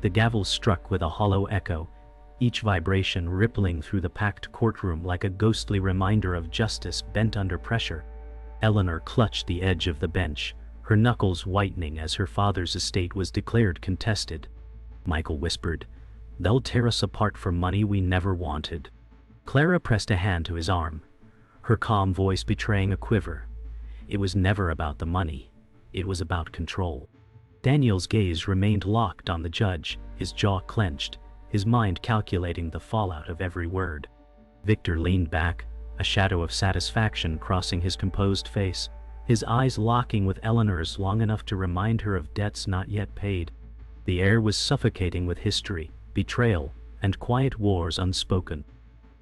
The gavel struck with a hollow echo, each vibration rippling through the packed courtroom like a ghostly reminder of justice bent under pressure. Eleanor clutched the edge of the bench, her knuckles whitening as her father's estate was declared contested. Michael whispered, "They'll tear us apart for money we never wanted." Clara pressed a hand to his arm, her calm voice betraying a quiver. It was never about the money. It was about control. Daniel's gaze remained locked on the judge, his jaw clenched, his mind calculating the fallout of every word. Victor leaned back, a shadow of satisfaction crossing his composed face, his eyes locking with Eleanor's long enough to remind her of debts not yet paid. The air was suffocating with history, betrayal, and quiet wars unspoken.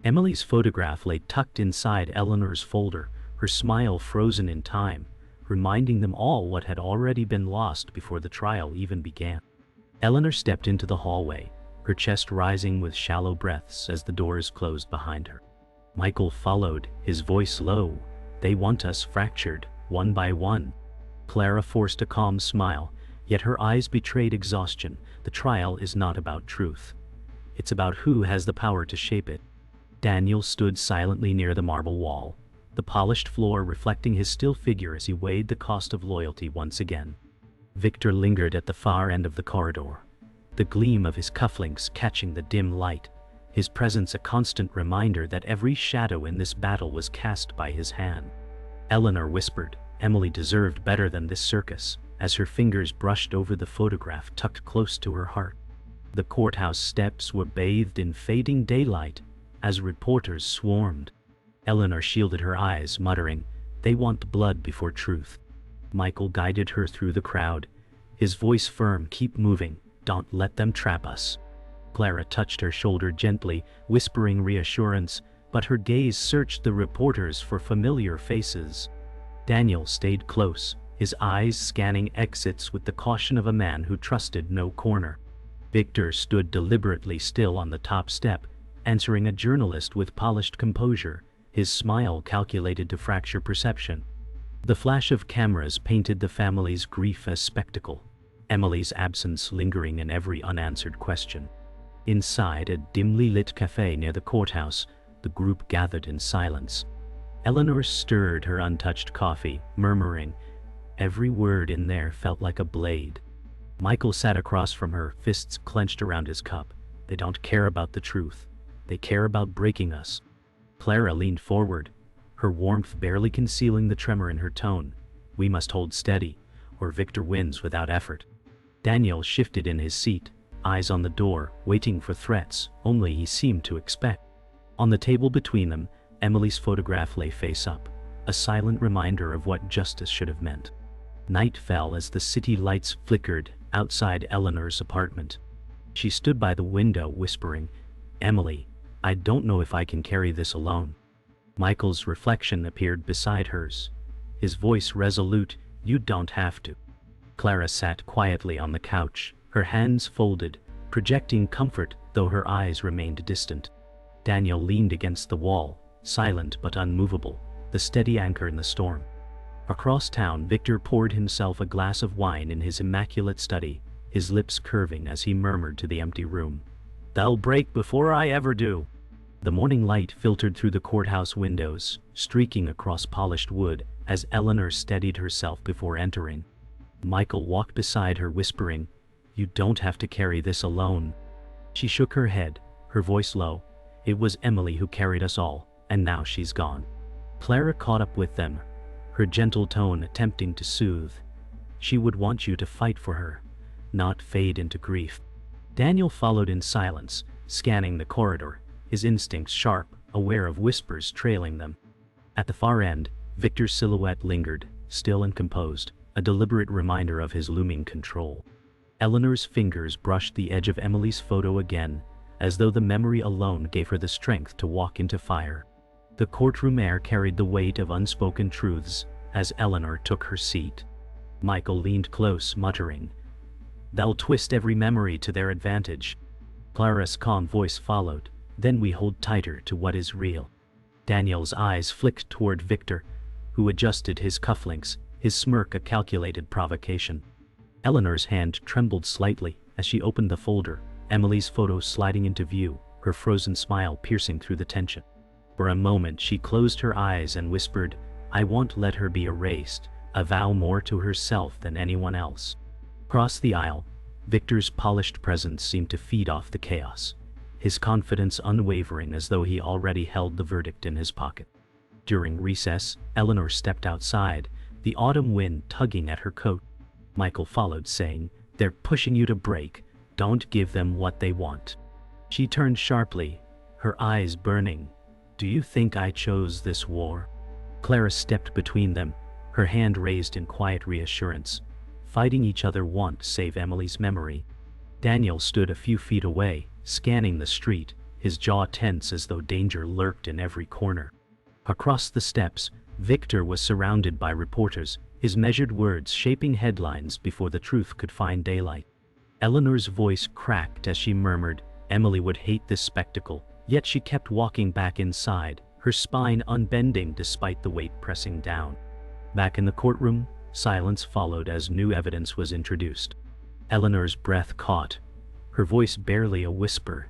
Emily's photograph lay tucked inside Eleanor's folder, her smile frozen in time, reminding them all what had already been lost before the trial even began. Eleanor stepped into the hallway, her chest rising with shallow breaths as the doors closed behind her. Michael followed, his voice low. "They want us fractured, one by one." Clara forced a calm smile, yet her eyes betrayed exhaustion. The trial is not about truth. It's about who has the power to shape it. Daniel stood silently near the marble wall, the polished floor reflecting his still figure as he weighed the cost of loyalty once again. Victor lingered at the far end of the corridor, the gleam of his cufflinks catching the dim light, his presence a constant reminder that every shadow in this battle was cast by his hand. Eleanor whispered, "Emily deserved better than this circus," as her fingers brushed over the photograph tucked close to her heart. The courthouse steps were bathed in fading daylight as reporters swarmed. Eleanor shielded her eyes, muttering, "They want blood before truth." Michael guided her through the crowd, his voice firm, "Keep moving, don't let them trap us." Clara touched her shoulder gently, whispering reassurance, but her gaze searched the reporters for familiar faces. Daniel stayed close, his eyes scanning exits with the caution of a man who trusted no corner. Victor stood deliberately still on the top step, answering a journalist with polished composure, his smile calculated to fracture perception. The flash of cameras painted the family's grief as spectacle, Emily's absence lingering in every unanswered question. Inside a dimly lit cafe near the courthouse, the group gathered in silence. Eleanor stirred her untouched coffee, murmuring, "Every word in there felt like a blade." Michael sat across from her, fists clenched around his cup. "They don't care about the truth. They care about breaking us." Clara leaned forward, her warmth barely concealing the tremor in her tone. "We must hold steady, or Victor wins without effort." Daniel shifted in his seat, eyes on the door, waiting for threats only he seemed to expect. On the table between them, Emily's photograph lay face up, a silent reminder of what justice should have meant. Night fell as the city lights flickered outside Eleanor's apartment. She stood by the window, whispering, "Emily, I don't know if I can carry this alone." Michael's reflection appeared beside hers, his voice resolute, "You don't have to." Clara sat quietly on the couch, her hands folded, projecting comfort though her eyes remained distant. Daniel leaned against the wall, silent but unmovable, the steady anchor in the storm. Across town, Victor poured himself a glass of wine in his immaculate study, his lips curving as he murmured to the empty room, "They'll break before I ever do." The morning light filtered through the courthouse windows, streaking across polished wood as Eleanor steadied herself before entering. Michael walked beside her, whispering, "You don't have to carry this alone." She shook her head, her voice low. "It was Emily who carried us all, and now she's gone." Clara caught up with them, her gentle tone attempting to soothe. "She would want you to fight for her, not fade into grief." Daniel followed in silence, scanning the corridor, his instincts sharp, aware of whispers trailing them. At the far end, Victor's silhouette lingered, still and composed, a deliberate reminder of his looming control. Eleanor's fingers brushed the edge of Emily's photo again, as though the memory alone gave her the strength to walk into fire. The courtroom air carried the weight of unspoken truths as Eleanor took her seat. Michael leaned close, muttering, "They'll twist every memory to their advantage." Clara's calm voice followed, "Then we hold tighter to what is real." Daniel's eyes flicked toward Victor, who adjusted his cufflinks, his smirk a calculated provocation. Eleanor's hand trembled slightly, As she opened the folder, Emily's photo sliding into view, her frozen smile piercing through the tension. For a moment she closed her eyes and whispered, "I won't let her be erased," a vow more to herself than anyone else. Across the aisle, Victor's polished presence seemed to feed off the chaos, his confidence unwavering as though he already held the verdict in his pocket. During recess, Eleanor stepped outside, the autumn wind tugging at her coat. Michael followed, saying, "They're pushing you to break. Don't give them what they want." She turned sharply, her eyes burning. "Do you think I chose this war?" Clara stepped between them, her hand raised in quiet reassurance. Fighting each other won't save Emily's memory. Daniel stood a few feet away, scanning the street, his jaw tense as though danger lurked in every corner. Across the steps, Victor was surrounded by reporters, his measured words shaping headlines before the truth could find daylight. Eleanor's voice cracked as she murmured, Emily would hate this spectacle, yet she kept walking back inside, her spine unbending despite the weight pressing down. Back in the courtroom, silence followed as new evidence was introduced. Eleanor's breath caught, her voice barely a whisper.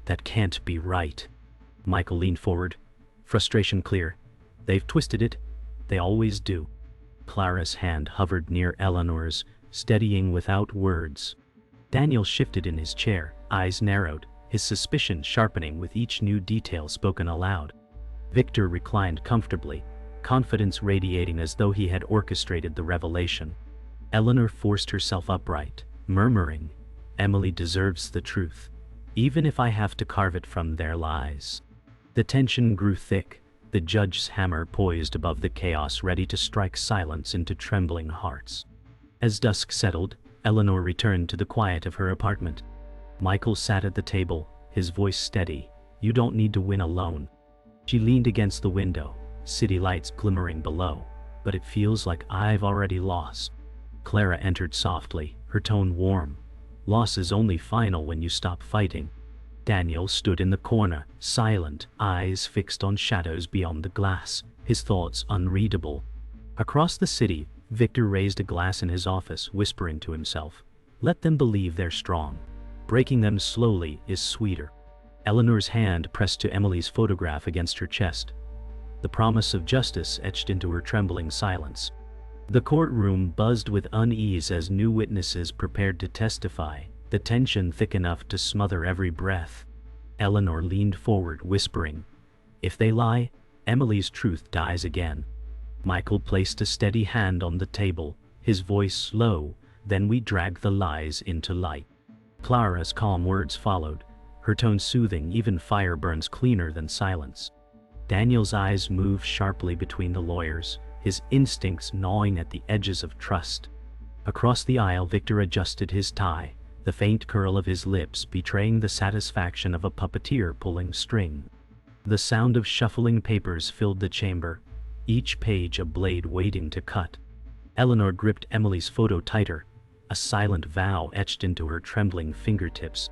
"That can't be right." Michael leaned forward, frustration clear. "They've twisted it. They always do." Clara's hand hovered near Eleanor's, steadying without words. Daniel shifted in his chair, eyes narrowed, his suspicion sharpening with each new detail spoken aloud. Victor reclined comfortably, confidence radiating as though he had orchestrated the revelation. Eleanor forced herself upright, murmuring, "Emily deserves the truth, even if I have to carve it from their lies." The tension grew thick, the judge's hammer poised above the chaos, ready to strike silence into trembling hearts. As dusk settled, Eleanor returned to the quiet of her apartment. Michael sat at the table, his voice steady, "You don't need to win alone." She leaned against the window, city lights glimmering below, "But it feels like I've already lost." Clara entered softly, her tone warm. "Loss is only final when you stop fighting." Daniel stood in the corner, silent, eyes fixed on shadows beyond the glass, his thoughts unreadable. Across the city, Victor raised a glass in his office, whispering to himself, "Let them believe they're strong. Breaking them slowly is sweeter." Eleanor's hand pressed to Emily's photograph against her chest, the promise of justice etched into her trembling silence. The courtroom buzzed with unease as new witnesses prepared to testify, the tension thick enough to smother every breath. Eleanor leaned forward, whispering, "If they lie, Emily's truth dies again." Michael placed a steady hand on the table, his voice slow, "Then we drag the lies into light." Clara's calm words followed, her tone soothing. Even fire burns cleaner than silence. Daniel's eyes moved sharply between the lawyers, his instincts gnawing at the edges of trust. Across the aisle, Victor adjusted his tie, the faint curl of his lips betraying the satisfaction of a puppeteer pulling string. The sound of shuffling papers filled the chamber, each page a blade waiting to cut. Eleanor gripped Emily's photo tighter, a silent vow etched into her trembling fingertips.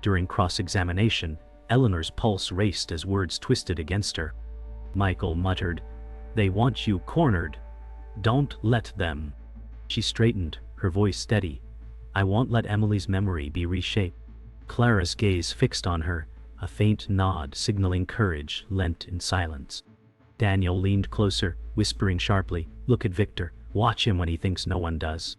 During cross-examination, Eleanor's pulse raced as words twisted against her. Michael muttered, "They want you cornered. Don't let them." She straightened, her voice steady, "I won't let Emily's memory be reshaped." Clara's gaze fixed on her, a faint nod signaling courage lent in silence. Daniel leaned closer, whispering sharply, "Look at Victor, watch him when he thinks no one does."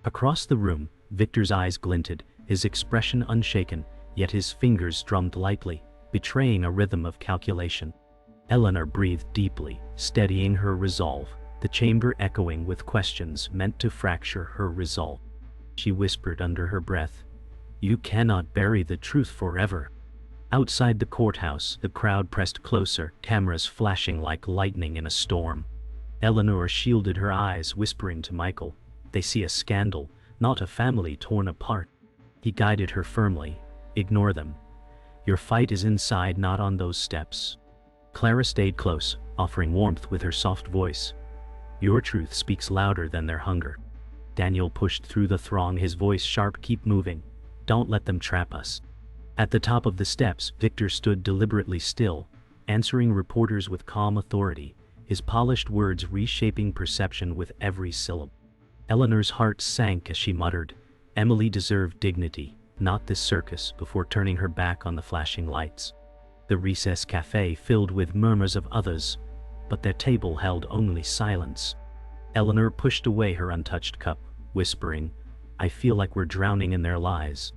Across the room, Victor's eyes glinted, his expression unshaken, yet his fingers drummed lightly, betraying a rhythm of calculation. Eleanor breathed deeply, steadying her resolve, the chamber echoing with questions meant to fracture her resolve. She whispered under her breath, "You cannot bury the truth forever." Outside the courthouse, the crowd pressed closer, cameras flashing like lightning in a storm. Eleanor shielded her eyes, whispering to Michael, "They see a scandal, not a family torn apart." He guided her firmly, "Ignore them. Your fight is inside, not on those steps." Clara stayed close, offering warmth with her soft voice. "Your truth speaks louder than their hunger." Daniel pushed through the throng, his voice sharp, "Keep moving. Don't let them trap us." At the top of the steps, Victor stood deliberately still, answering reporters with calm authority, his polished words reshaping perception with every syllable. Eleanor's heart sank as she muttered, Emily deserved dignity, not this circus, before turning her back on the flashing lights. The recess cafe filled with murmurs of others, but their table held only silence. Eleanor pushed away her untouched cup, whispering, "I feel like we're drowning in their lies."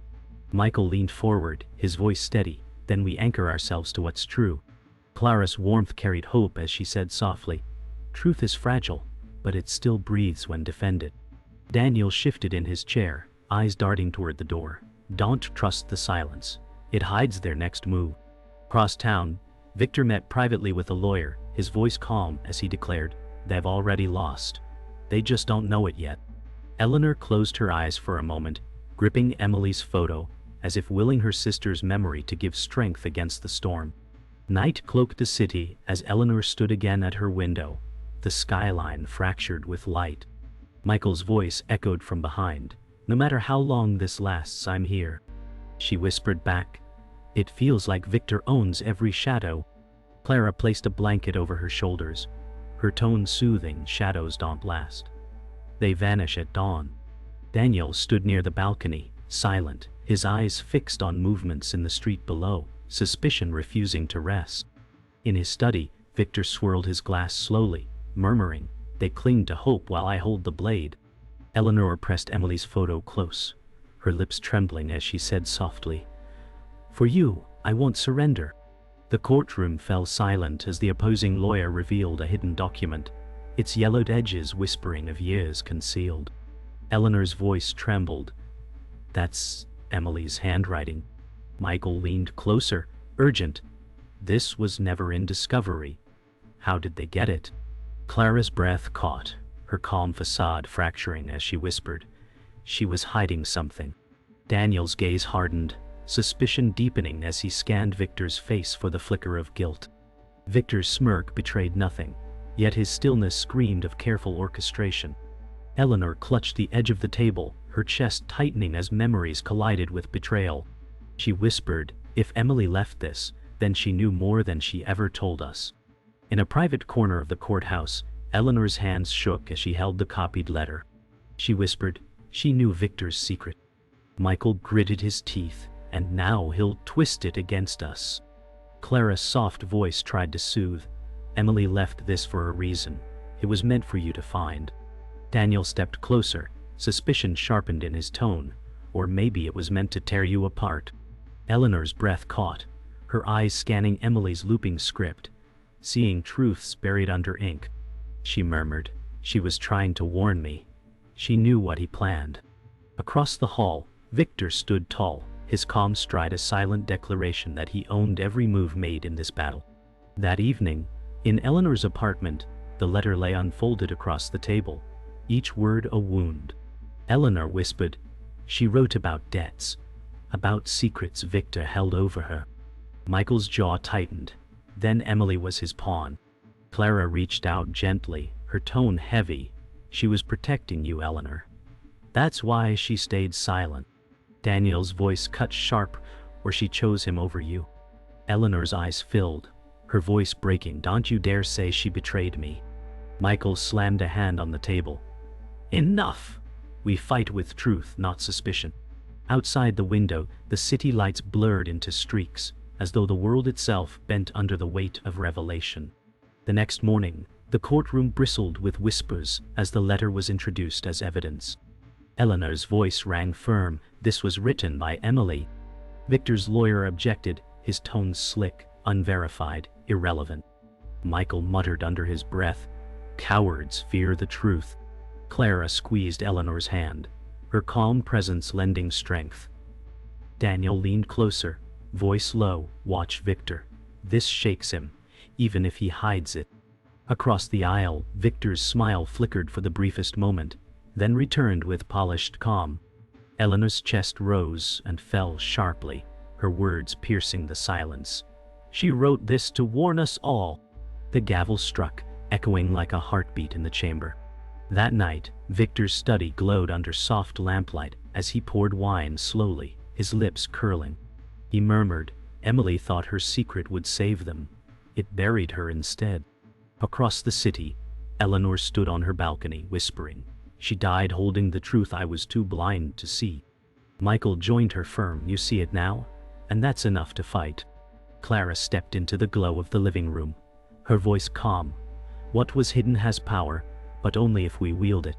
Michael leaned forward, his voice steady, "Then we anchor ourselves to what's true." Clara's warmth carried hope as she said softly, "Truth is fragile, but it still breathes when defended." Daniel shifted in his chair, eyes darting toward the door. "Don't trust the silence. It hides their next move." Across town, Victor met privately with a lawyer, his voice calm as he declared, "They've already lost. They just don't know it yet." Eleanor closed her eyes for a moment, gripping Emily's photo, as if willing her sister's memory to give strength against the storm. Night cloaked the city as Eleanor stood again at her window, the skyline fractured with light. Michael's voice echoed from behind, "No matter how long this lasts, I'm here." She whispered back, "It feels like Victor owns every shadow." Clara placed a blanket over her shoulders, her tone soothing. "Shadows don't last. They vanish at dawn." Daniel stood near the balcony, silent, his eyes fixed on movements in the street below, suspicion refusing to rest. In his study, Victor swirled his glass slowly, murmuring, "They cling to hope while I hold the blade." Eleanor pressed Emily's photo close, her lips trembling as she said softly, "For you, I won't surrender." The courtroom fell silent as the opposing lawyer revealed a hidden document, its yellowed edges whispering of years concealed. Eleanor's voice trembled. "That's Emily's handwriting." Michael leaned closer, urgent. "This was never in discovery. How did they get it?" Clara's breath caught, her calm facade fracturing as she whispered, "She was hiding something." Daniel's gaze hardened, suspicion deepening as he scanned Victor's face for the flicker of guilt. Victor's smirk betrayed nothing, yet his stillness screamed of careful orchestration. Eleanor clutched the edge of the table, her chest tightening as memories collided with betrayal. She whispered, "If Emily left this, then she knew more than she ever told us." In a private corner of the courthouse, Eleanor's hands shook as she held the copied letter. She whispered, "She knew Victor's secret." Michael gritted his teeth, "And now he'll twist it against us." Clara's soft voice tried to soothe, "Emily left this for a reason. It was meant for you to find." Daniel stepped closer, suspicion sharpened in his tone, "Or maybe it was meant to tear you apart." Eleanor's breath caught, her eyes scanning Emily's looping script, seeing truths buried under ink. She murmured, "She was trying to warn me. She knew what he planned." Across the hall, Victor stood tall, his calm stride a silent declaration that he owned every move made in this battle. That evening, in Eleanor's apartment, the letter lay unfolded across the table, each word a wound. Eleanor whispered, "She wrote about debts, about secrets Victor held over her." Michael's jaw tightened. Then Emily was his pawn. Clara reached out gently, her tone heavy. "She was protecting you, Eleanor. That's why she stayed silent." Daniel's voice cut sharp, "Or she chose him over you." Eleanor's eyes filled, her voice breaking, "Don't you dare say she betrayed me." Michael slammed a hand on the table. "Enough! We fight with truth, not suspicion." Outside the window, the city lights blurred into streaks, as though the world itself bent under the weight of revelation. The next morning, the courtroom bristled with whispers as the letter was introduced as evidence. Eleanor's voice rang firm, "This was written by Emily." Victor's lawyer objected, his tone slick, unverified, irrelevant. Michael muttered under his breath, "Cowards fear the truth." Clara squeezed Eleanor's hand, her calm presence lending strength. Daniel leaned closer, voice low, "Watch Victor. This shakes him, even if he hides it." Across the aisle, Victor's smile flickered for the briefest moment, then returned with polished calm. Eleanor's chest rose and fell sharply, her words piercing the silence. "She wrote this to warn us all." The gavel struck, echoing like a heartbeat in the chamber. That night, Victor's study glowed under soft lamplight as he poured wine slowly, his lips curling. He murmured, "Emily thought her secret would save them. It buried her instead." Across the city, Eleanor stood on her balcony, whispering, She died holding the truth I was too blind to see. Michael joined her firm. You see it now? And that's enough to fight. Clara stepped into the glow of the living room, her voice calm. What was hidden has power, but only if we wield it.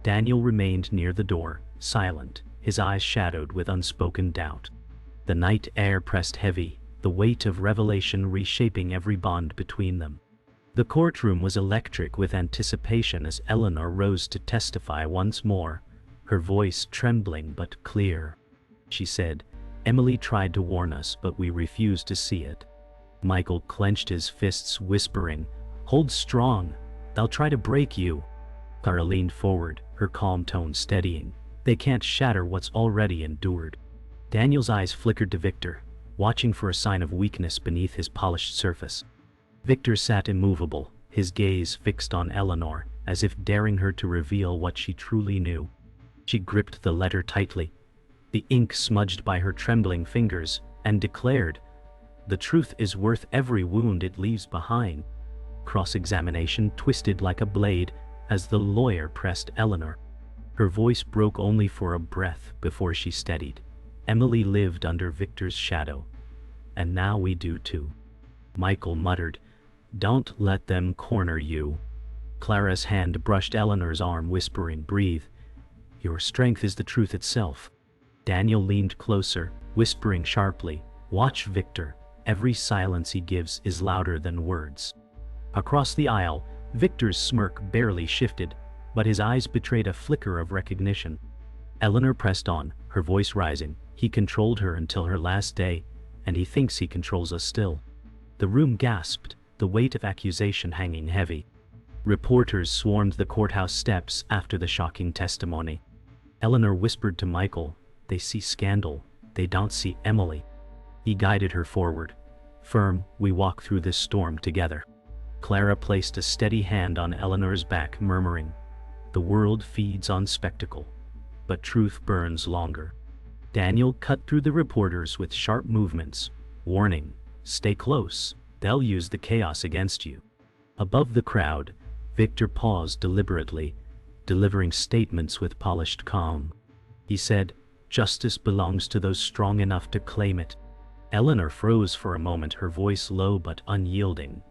Daniel remained near the door, silent, his eyes shadowed with unspoken doubt. The night air pressed heavy, the weight of revelation reshaping every bond between them. The courtroom was electric with anticipation as Eleanor rose to testify once more, her voice trembling but clear. She said, "Emily tried to warn us, but we refused to see it." Michael clenched his fists, whispering, "Hold strong, they'll try to break you." Clara leaned forward, her calm tone steadying. "They can't shatter what's already endured." Daniel's eyes flickered to Victor, watching for a sign of weakness beneath his polished surface. Victor sat immovable, his gaze fixed on Eleanor, as if daring her to reveal what she truly knew. She gripped the letter tightly, the ink smudged by her trembling fingers, and declared, "The truth is worth every wound it leaves behind." Cross-examination twisted like a blade as the lawyer pressed Eleanor. Her voice broke only for a breath before she steadied. "Emily lived under Victor's shadow, and now we do too." Michael muttered, "Don't let them corner you." Clara's hand brushed Eleanor's arm, whispering, "Breathe. Your strength is the truth itself." Daniel leaned closer, whispering sharply, "Watch Victor. Every silence he gives is louder than words." Across the aisle, Victor's smirk barely shifted, but his eyes betrayed a flicker of recognition. Eleanor pressed on, her voice rising. "He controlled her until her last day, and he thinks he controls us still." The room gasped, the weight of accusation hanging heavy. Reporters swarmed the courthouse steps after the shocking testimony. Eleanor whispered to Michael, "They see scandal, they don't see Emily." He guided her forward. "Firm, we walk through this storm together." Clara placed a steady hand on Eleanor's back, murmuring, "The world feeds on spectacle, but truth burns longer." Daniel cut through the reporters with sharp movements, warning, "Stay close, they'll use the chaos against you." Above the crowd, Victor paused deliberately, delivering statements with polished calm. He said, "Justice belongs to those strong enough to claim it." Eleanor froze for a moment, her voice low but unyielding.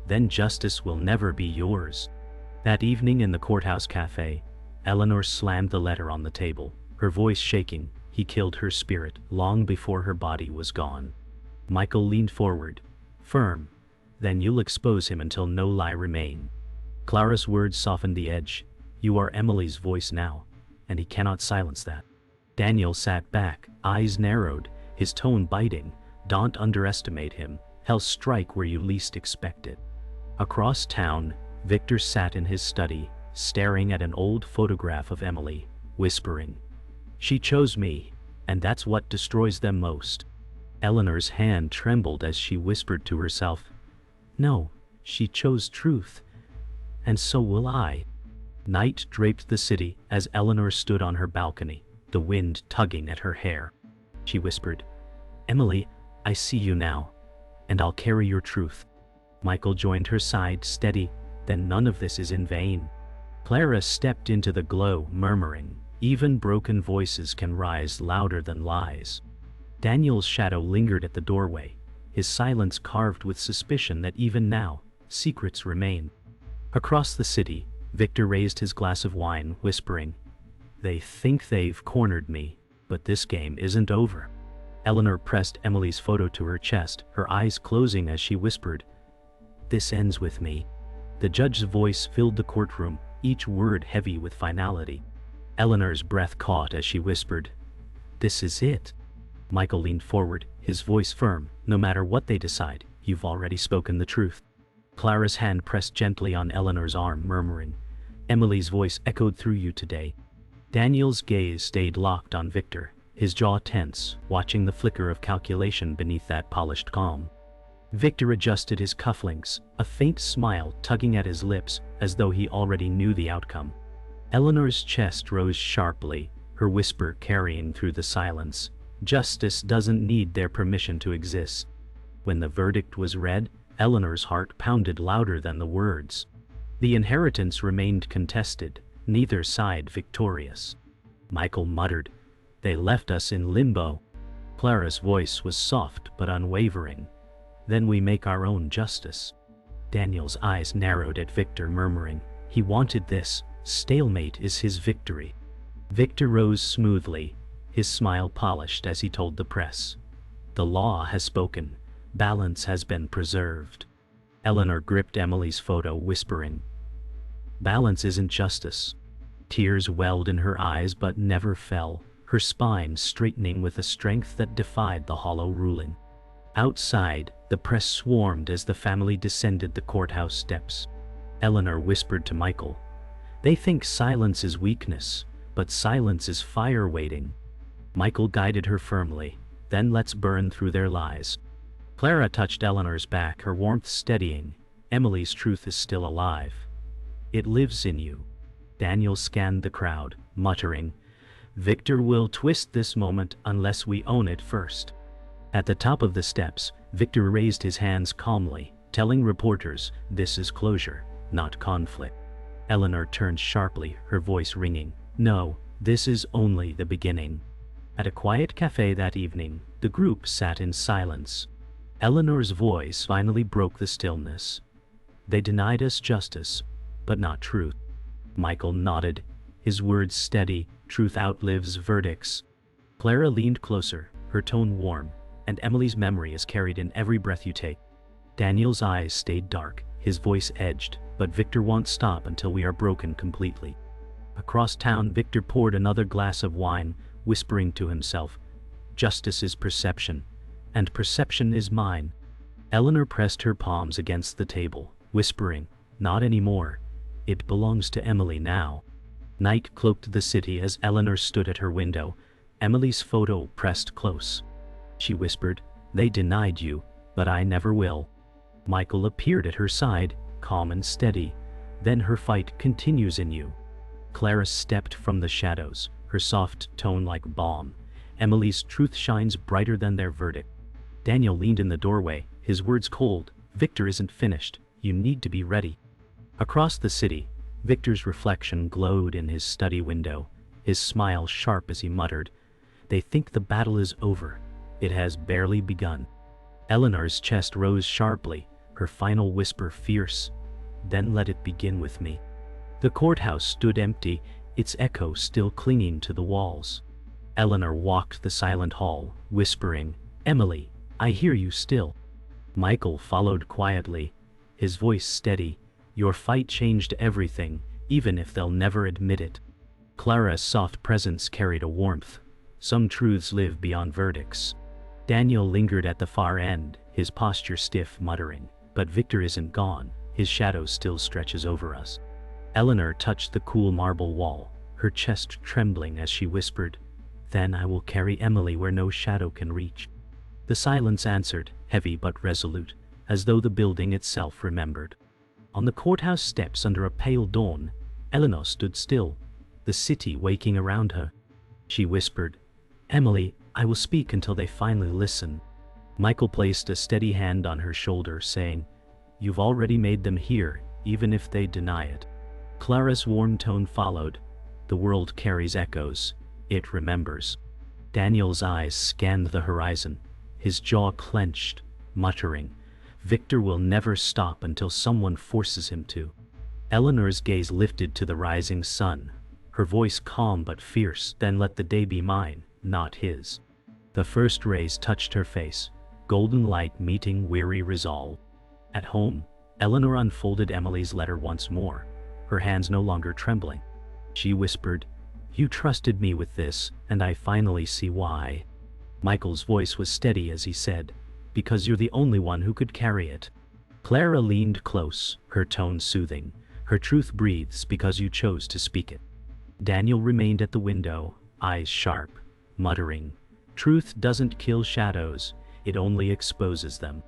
"Then justice will never be yours." That evening in the courthouse cafe, Eleanor slammed the letter on the table, her voice shaking. "He killed her spirit long before her body was gone." Michael leaned forward, firm. "Then you'll expose him until no lie remain." Clara's words softened the edge. "You are Emily's voice now, and he cannot silence that." Daniel sat back, eyes narrowed, his tone biting. "Don't underestimate him. He'll strike where you least expect it." Across town, Victor sat in his study, staring at an old photograph of Emily, whispering, "She chose me, and that's what destroys them most." Eleanor's hand trembled as she whispered to herself, "No, she chose truth, and so will I." Night draped the city as Eleanor stood on her balcony, the wind tugging at her hair. She whispered, "Emily, I see you now, and I'll carry your truth." Michael joined her side, steady. "Then none of this is in vain." Clara stepped into the glow, murmuring, "Even broken voices can rise louder than lies." Daniel's shadow lingered at the doorway, his silence carved with suspicion that even now, secrets remain. Across the city, Victor raised his glass of wine, whispering, "They think they've cornered me, but this game isn't over." Eleanor pressed Emily's photo to her chest, her eyes closing as she whispered, "This ends with me." The judge's voice filled the courtroom, each word heavy with finality. Eleanor's breath caught as she whispered, "This is it." Michael leaned forward, his voice firm. "No matter what they decide, you've already spoken the truth." Clara's hand pressed gently on Eleanor's arm, murmuring, "Emily's voice echoed through you today." Daniel's gaze stayed locked on Victor, his jaw tense, watching the flicker of calculation beneath that polished calm. Victor adjusted his cufflinks, a faint smile tugging at his lips as though he already knew the outcome. Eleanor's chest rose sharply, her whisper carrying through the silence, "Justice doesn't need their permission to exist." When the verdict was read, Eleanor's heart pounded louder than the words. The inheritance remained contested, neither side victorious. Michael muttered, "They left us in limbo." Clara's voice was soft but unwavering. "Then we make our own justice." Daniel's eyes narrowed at Victor, murmuring, "He wanted this. Stalemate is his victory." Victor rose smoothly, his smile polished as he told the press, "The law has spoken. Balance has been preserved." Eleanor gripped Emily's photo, whispering, "Balance isn't justice." Tears welled in her eyes but never fell, her spine straightening with a strength that defied the hollow ruling. Outside, the press swarmed as the family descended the courthouse steps. Eleanor whispered to Michael, "They think silence is weakness, but silence is fire waiting." Michael guided her firmly, "Then let's burn through their lies." Clara touched Eleanor's back, her warmth steadying. "Emily's truth is still alive. It lives in you." Daniel scanned the crowd, muttering, "Victor will twist this moment unless we own it first." At the top of the steps, Victor raised his hands calmly, telling reporters, "This is closure, not conflict." Eleanor turned sharply, her voice ringing, "No, this is only the beginning." At a quiet cafe that evening, the group sat in silence. Eleanor's voice finally broke the stillness. "They denied us justice, but not truth." Michael nodded, his words steady, "Truth outlives verdicts." Clara leaned closer, her tone warm, "And Emily's memory is carried in every breath you take." Daniel's eyes stayed dark, his voice edged, "But Victor won't stop until we are broken completely." Across town, Victor poured another glass of wine, whispering to himself, "Justice is perception, and perception is mine." Eleanor pressed her palms against the table, whispering, "Not anymore. It belongs to Emily now." Night cloaked the city as Eleanor stood at her window, Emily's photo pressed close. She whispered, "They denied you, but I never will." Michael appeared at her side, calm and steady. "Then her fight continues in you." Clara stepped from the shadows, her soft tone like balm. "Emily's truth shines brighter than their verdict." Daniel leaned in the doorway, his words cold, "Victor isn't finished. You need to be ready." Across the city, Victor's reflection glowed in his study window, his smile sharp as he muttered, "They think the battle is over. It has barely begun." Eleanor's chest rose sharply, her final whisper fierce, "Then let it begin with me." The courthouse stood empty, its echo still clinging to the walls. Eleanor walked the silent hall, whispering, "Emily, I hear you still." Michael followed quietly, his voice steady, "Your fight changed everything, even if they'll never admit it." Clara's soft presence carried a warmth. Some truths live beyond verdicts. Daniel lingered at the far end, his posture stiff, muttering, "But Victor isn't gone, his shadow still stretches over us." Eleanor touched the cool marble wall, her chest trembling as she whispered, "Then I will carry Emily where no shadow can reach." The silence answered, heavy but resolute, as though the building itself remembered. On the courthouse steps under a pale dawn, Eleanor stood still, the city waking around her. She whispered, "Emily, I will speak until they finally listen." Michael placed a steady hand on her shoulder, saying, "You've already made them hear, even if they deny it." Clara's warm tone followed, "The world carries echoes. It remembers." Daniel's eyes scanned the horizon, his jaw clenched, muttering, "Victor will never stop until someone forces him to." Eleanor's gaze lifted to the rising sun, her voice calm but fierce, "Then let the day be mine, not his." The first rays touched her face, golden light meeting weary resolve. At home, Eleanor unfolded Emily's letter once more, her hands no longer trembling. She whispered, "You trusted me with this, and I finally see why." Michael's voice was steady as he said, "Because you're the only one who could carry it." Clara leaned close, her tone soothing, "Her truth breathes because you chose to speak it." Daniel remained at the window, eyes sharp, muttering, "Truth doesn't kill shadows, it only exposes them."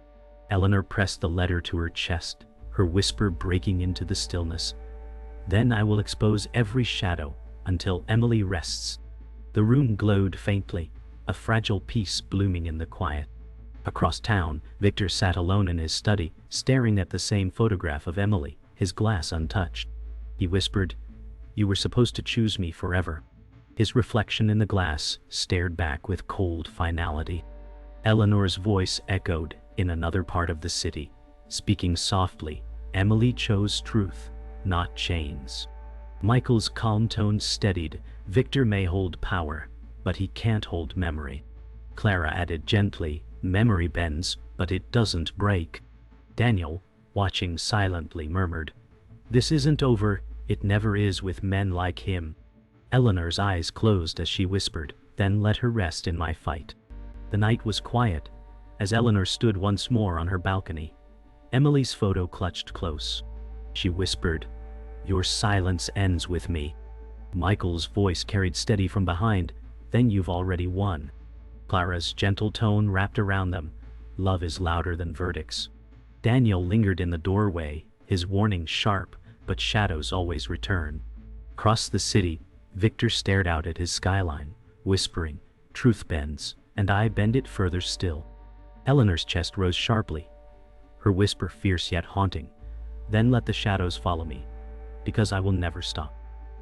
Eleanor pressed the letter to her chest, her whisper breaking into the stillness, "Then I will expose every shadow, until Emily rests." The room glowed faintly, a fragile peace blooming in the quiet. Across town, Victor sat alone in his study, staring at the same photograph of Emily, his glass untouched. He whispered, You were supposed to choose me forever. His reflection in the glass stared back with cold finality. Eleanor's voice echoed in another part of the city, speaking softly. Emily chose truth, not chains. Michael's calm tone steadied. Victor may hold power, but he can't hold memory. Clara added gently, memory bends, but it doesn't break. Daniel, watching silently, murmured, "This isn't over, it never is with men like him." Eleanor's eyes closed as she whispered, "Then let her rest in my fight." The night was quiet, as Eleanor stood once more on her balcony. Emily's photo clutched close. She whispered, "Your silence ends with me." Michael's voice carried steady from behind, "Then you've already won." Clara's gentle tone wrapped around them, "Love is louder than verdicts." Daniel lingered in the doorway, his warning sharp, but shadows always return. Across the city, Victor stared out at his skyline, whispering, "Truth bends, and I bend it further still." Eleanor's chest rose sharply, her whisper fierce yet haunting, "Then let the shadows follow me, because I will never stop."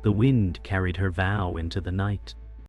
The wind carried her vow into the night.